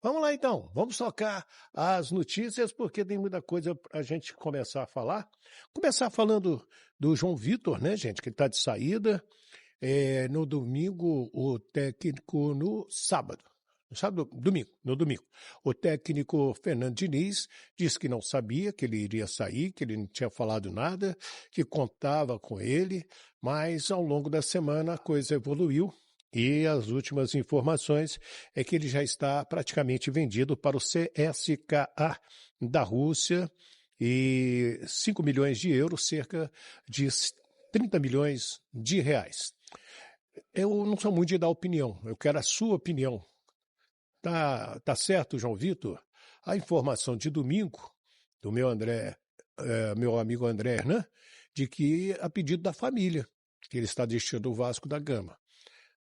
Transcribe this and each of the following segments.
Vamos lá então, vamos tocar as notícias, porque tem muita coisa para a gente começar a falar. Começar falando do João Vitor, né, gente, que está de saída. No domingo, o técnico no sábado. No sábado, domingo, no domingo. O técnico Fernando Diniz disse que não sabia que ele iria sair, que ele não tinha falado nada, que contava com ele, mas ao longo da semana a coisa evoluiu. E as últimas informações é que ele já está praticamente vendido para o CSKA da Rússia e 5 milhões de euros, cerca de 30 milhões de reais. Eu não sou muito de dar opinião, eu quero a sua opinião. Tá certo, João Vitor? A informação de domingo do meu amigo André Hernan, de que a pedido da família, que ele está deixando o Vasco da Gama.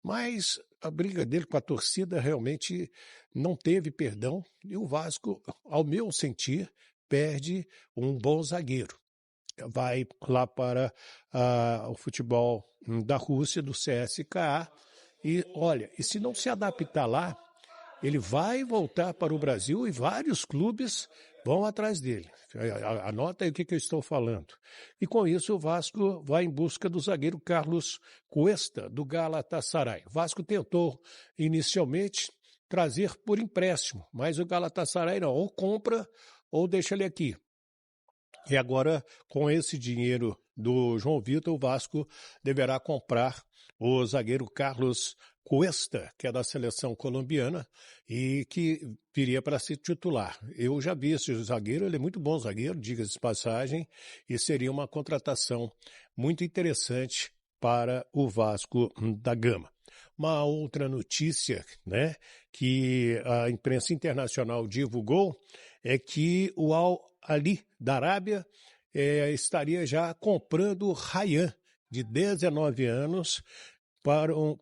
Mas a briga dele com a torcida realmente não teve perdão e o Vasco, ao meu sentir, perde um bom zagueiro. Vai lá para o futebol da Rússia, do CSKA, e olha, e se não se adaptar lá, ele vai voltar para o Brasil e vários clubes vão atrás dele. Anota aí o que eu estou falando. E com isso o Vasco vai em busca do zagueiro Carlos Cuesta, do Galatasaray. O Vasco tentou inicialmente trazer por empréstimo, mas o Galatasaray não, ou compra ou deixa ele aqui. E agora, com esse dinheiro do João Vitor, o Vasco deverá comprar o zagueiro Carlos Cuesta, que é da seleção colombiana e que viria para ser titular. Eu já vi esse zagueiro, ele é muito bom zagueiro, diga-se de passagem, e seria uma contratação muito interessante para o Vasco da Gama. Uma outra notícia, né, que a imprensa internacional divulgou é que o Al Ahly da Arábia estaria já comprando o Rayhan, de 19 anos,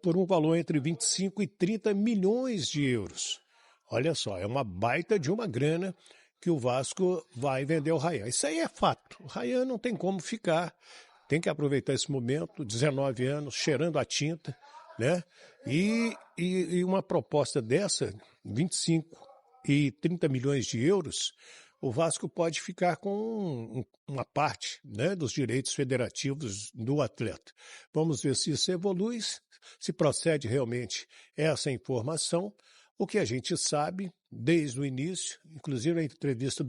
por um valor entre 25 e 30 milhões de euros. Olha só, é uma baita de uma grana que o Vasco vai vender o Rayhan. Isso aí é fato. O Rayhan não tem como ficar, tem que aproveitar esse momento, 19 anos, cheirando a tinta, né? E uma proposta dessa, 25 e 30 milhões de euros, o Vasco pode ficar com uma parte, né, dos direitos federativos do atleta. Vamos ver se isso evolui, se procede realmente essa informação. O que a gente sabe desde o início, inclusive a entrevista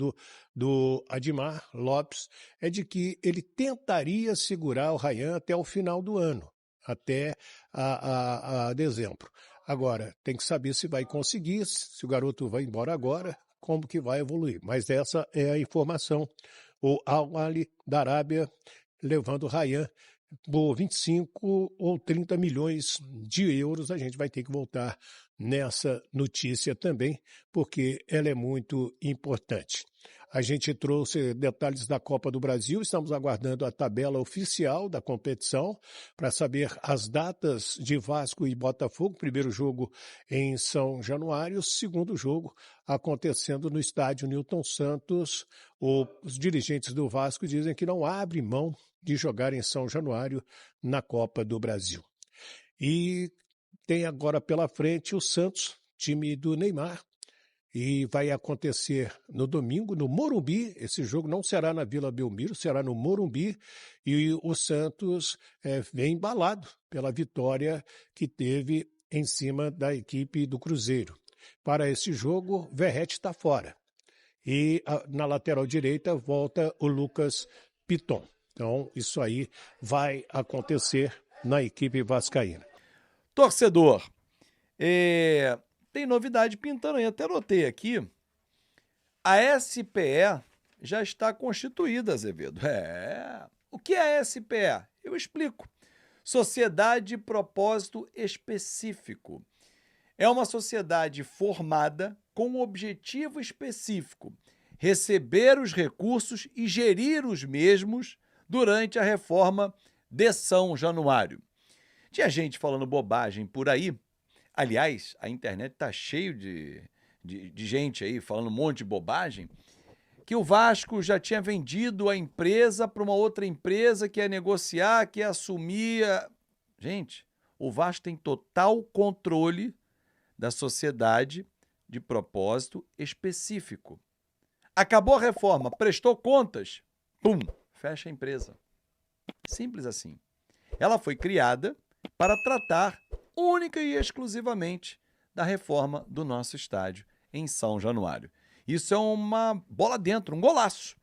do Admar Lopes, é de que ele tentaria segurar o Rayhan até o final do ano, até a dezembro. Agora, tem que saber se vai conseguir, se o garoto vai embora agora, como que vai evoluir. Mas essa é a informação. O Al Ahly da Arábia levando o Rayhan por 25 ou 30 milhões de euros. A gente vai ter que voltar nessa notícia também, porque ela é muito importante. A gente trouxe detalhes da Copa do Brasil, estamos aguardando a tabela oficial da competição para saber as datas de Vasco e Botafogo. Primeiro jogo em São Januário, segundo jogo acontecendo no estádio Newton Santos. Os dirigentes do Vasco dizem que não abrem mão de jogar em São Januário na Copa do Brasil. E tem agora pela frente o Santos, time do Neymar, e vai acontecer no domingo, no Morumbi. Esse jogo não será na Vila Belmiro, será no Morumbi, e o Santos vem embalado pela vitória que teve em cima da equipe do Cruzeiro. Para esse jogo, Verratti está fora. E na lateral direita volta o Lucas Piton. Então, isso aí vai acontecer na equipe vascaína. Torcedor, tem novidade pintando aí, até anotei aqui. A SPE já está constituída, Azevedo. O que é a SPE? Eu explico. Sociedade de Propósito Específico. É uma sociedade formada com um objetivo específico: receber os recursos e gerir os mesmos durante a reforma de São Januário. Tinha gente falando bobagem por aí. Aliás, a internet tá cheio de gente aí falando um monte de bobagem, que o Vasco já tinha vendido a empresa para uma outra empresa que ia negociar, que ia assumir. Gente, o Vasco tem total controle da sociedade de propósito específico. Acabou a reforma, prestou contas, pum, fecha a empresa. Simples assim. Ela foi criada para tratar única e exclusivamente da reforma do nosso estádio em São Januário. Isso é uma bola dentro, um golaço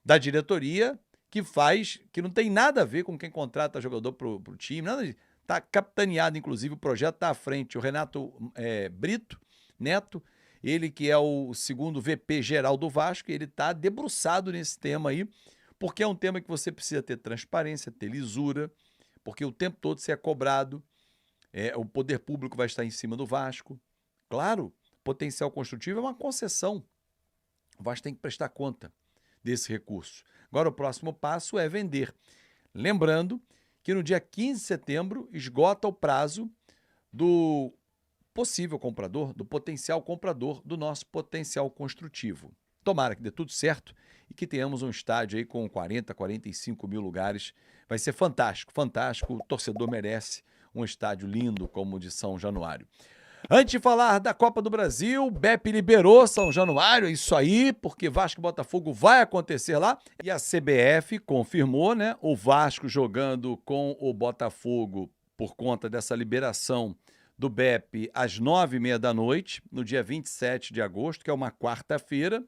da diretoria que não tem nada a ver com quem contrata jogador para o time, nada disso. Está capitaneado, inclusive, o projeto está à frente. O Renato Brito Neto, ele que é o segundo VP geral do Vasco, ele está debruçado nesse tema aí, porque é um tema que você precisa ter transparência, ter lisura, porque o tempo todo você é cobrado, o poder público vai estar em cima do Vasco. Claro, potencial construtivo é uma concessão. O Vasco tem que prestar conta desse recurso. Agora, o próximo passo é vender. Lembrando que no dia 15 de setembro esgota o prazo do possível comprador, do potencial comprador do nosso potencial construtivo. Tomara que dê tudo certo e que tenhamos um estádio aí com 40, 45 mil lugares. Vai ser fantástico, fantástico. O torcedor merece um estádio lindo como o de São Januário. Antes de falar da Copa do Brasil, BEP liberou São Januário, isso aí, porque Vasco e Botafogo vai acontecer lá. E a CBF confirmou, né? O Vasco jogando com o Botafogo por conta dessa liberação do BEP às 9h30 da noite, no dia 27 de agosto, que é uma quarta-feira.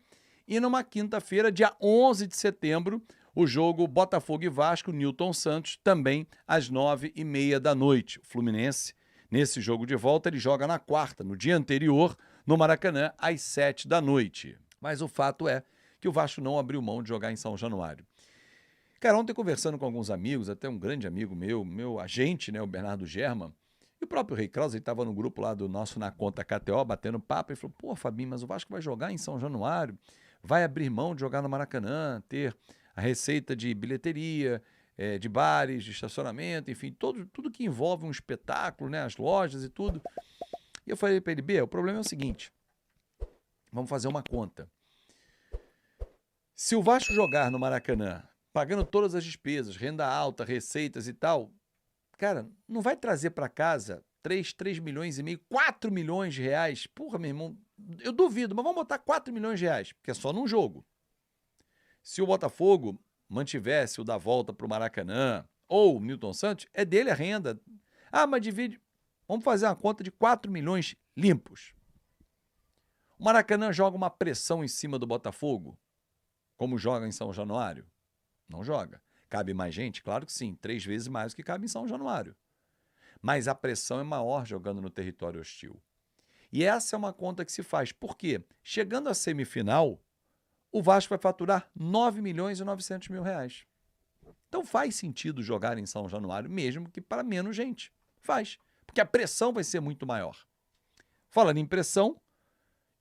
E numa quinta-feira, dia 11 de setembro, o jogo Botafogo e Vasco, Newton Santos, também às 9h30 da noite. O Fluminense, nesse jogo de volta, ele joga na quarta, no dia anterior, no Maracanã, às 7 da noite. Mas o fato é que o Vasco não abriu mão de jogar em São Januário. Cara, ontem conversando com alguns amigos, até um grande amigo meu agente, né, o Bernardo German, e o próprio Rei Krause, ele estava no grupo lá do nosso Na Conta KTO, batendo papo, e falou, pô, Fabinho, mas o Vasco vai jogar em São Januário, vai abrir mão de jogar no Maracanã, ter a receita de bilheteria, de bares, de estacionamento, enfim, tudo que envolve um espetáculo, né, as lojas e tudo. E eu falei para ele, o problema é o seguinte, vamos fazer uma conta. Se o Vasco jogar no Maracanã, pagando todas as despesas, renda alta, receitas e tal, cara, não vai trazer para casa 3 milhões e meio, 4 milhões de reais. Porra, meu irmão, eu duvido, mas vamos botar 4 milhões de reais, porque é só num jogo. Se o Botafogo mantivesse o da volta para o Maracanã, ou o Newton Santos, é dele a renda. Ah, mas divide. Vamos fazer uma conta de 4 milhões limpos. O Maracanã joga uma pressão em cima do Botafogo, como joga em São Januário? Não joga. Cabe mais gente? Claro que sim, 3 vezes mais do que cabe em São Januário. Mas a pressão é maior jogando no território hostil. E essa é uma conta que se faz. Por quê? Chegando à semifinal, o Vasco vai faturar 9 milhões e 900 mil reais. Então faz sentido jogar em São Januário, mesmo que para menos gente. Faz. Porque a pressão vai ser muito maior. Falando em pressão,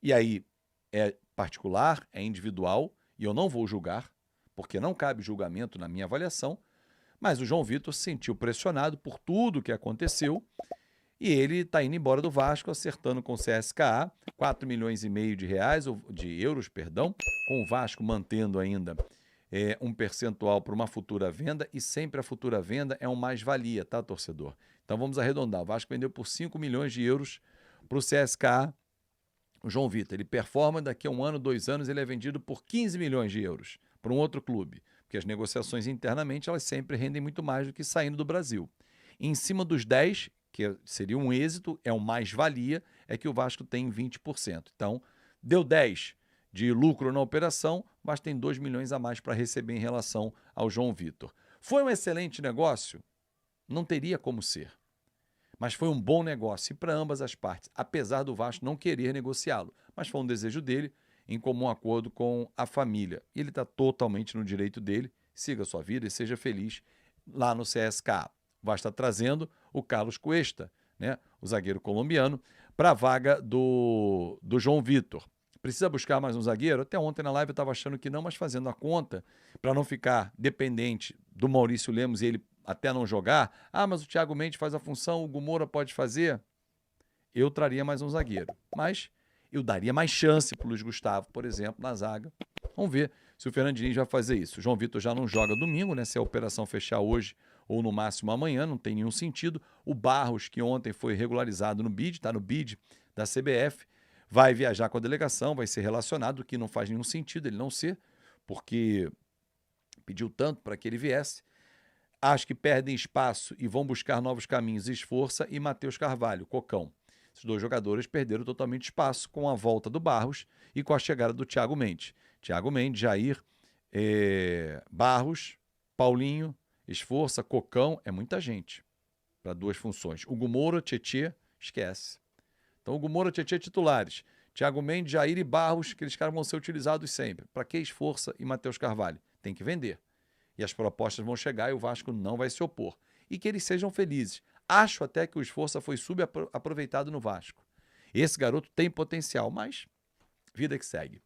e aí é particular, é individual, e eu não vou julgar, porque não cabe julgamento na minha avaliação, mas o João Vitor se sentiu pressionado por tudo que aconteceu e ele está indo embora do Vasco, acertando com o CSKA 4 milhões e meio de euros, com o Vasco mantendo ainda um percentual para uma futura venda, e sempre a futura venda é um mais-valia, tá, torcedor? Então vamos arredondar, o Vasco vendeu por 5 milhões de euros para o CSKA, o João Vitor, ele performa, daqui a 1 ano, 2 anos, ele é vendido por 15 milhões de euros para um outro clube, porque as negociações internamente elas sempre rendem muito mais do que saindo do Brasil. E em cima dos 10, que seria um êxito, é um mais-valia, é que o Vasco tem 20%. Então, deu 10 de lucro na operação, mas tem 2 milhões a mais para receber em relação ao João Vitor. Foi um excelente negócio? Não teria como ser. Mas foi um bom negócio para ambas as partes, apesar do Vasco não querer negociá-lo. Mas foi um desejo dele, em comum acordo com a família. E ele está totalmente no direito dele, siga a sua vida e seja feliz lá no CSKA. Vai estar trazendo o Carlos Cuesta, né, o zagueiro colombiano, para a vaga do João Vitor. Precisa buscar mais um zagueiro? Até ontem na live eu estava achando que não, mas fazendo a conta, para não ficar dependente do Maurício Lemos e ele até não jogar. Ah, mas o Thiago Mendes faz a função, o Gumora pode fazer. Eu traria mais um zagueiro. Mas eu daria mais chance para o Luiz Gustavo, por exemplo, na zaga. Vamos ver se o Fernando Diniz vai fazer isso. O João Vitor já não joga domingo, né? Se a operação fechar hoje ou no máximo amanhã, não tem nenhum sentido. O Barros, que ontem foi regularizado no BID, está no BID da CBF, vai viajar com a delegação, vai ser relacionado, o que não faz nenhum sentido ele não ser, porque pediu tanto para que ele viesse. Acho que perdem espaço e vão buscar novos caminhos, Esforça e Matheus Carvalho, Cocão. Esses dois jogadores perderam totalmente espaço com a volta do Barros e com a chegada do Thiago Mendes. Thiago Mendes, Jair, Barros, Paulinho, Esforça, Cocão, é muita gente para duas funções. Hugo Moura, Tietê, esquece. Então, Hugo Moura, Tietê, titulares. Thiago Mendes, Jair e Barros, aqueles caras vão ser utilizados sempre. Para que Esforça e Matheus Carvalho? Tem que vender. E as propostas vão chegar e o Vasco não vai se opor. E que eles sejam felizes. Acho até que o Esforça foi subaproveitado no Vasco. Esse garoto tem potencial, mas vida que segue.